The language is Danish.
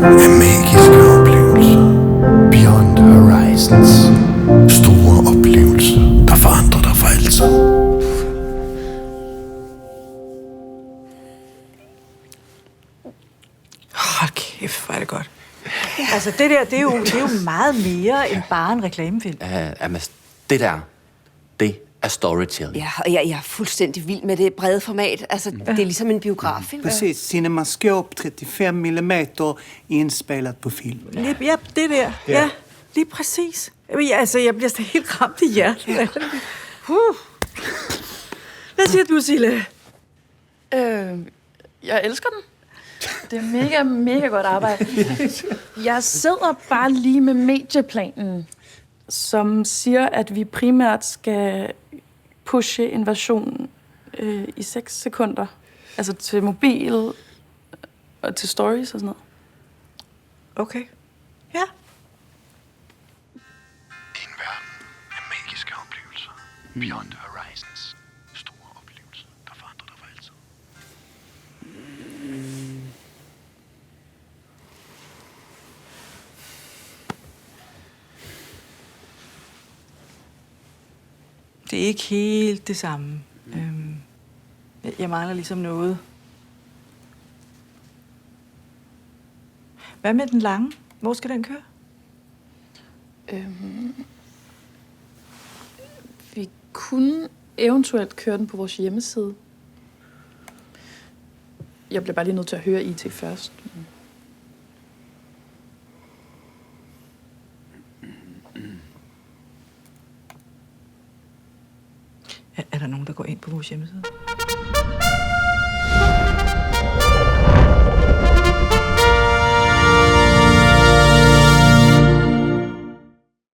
af magiske oplevelser. Beyond Horizons. Store oplevelser, der forandrer dig for altid. Hold kæft, hvor er det godt. Altså, det der, det er jo meget mere end bare en reklamefilm. Det der, det er storytelling. Ja, og jeg er fuldstændig vild med det brede format. Altså, det er ligesom en biografilm. Precis, Cinemascope 35 mm inspelat på film. Ja, det der. Ja, lige præcis. Altså, jeg bliver sådan helt ramt i hjertet. Hvad siger du, Sille? Jeg elsker den. Det er mega godt arbejde. Jeg sidder bare lige med medieplanen, som siger, at vi primært skal pushe en version i 6 sekunder. Altså til mobil og til stories og sådan noget. Okay. Ja. En verden af magiske oplevelser. Beyond Horizons. Store oplevelser, der forandrer dig for altid. Det er ikke helt det samme. Jeg mangler ligesom noget. Hvad med den lange? Hvor skal den køre? Vi kunne eventuelt køre den på vores hjemmeside. Jeg bliver bare lige nødt til at høre IT først. Er der nogen, der går ind på vores hjemmeside?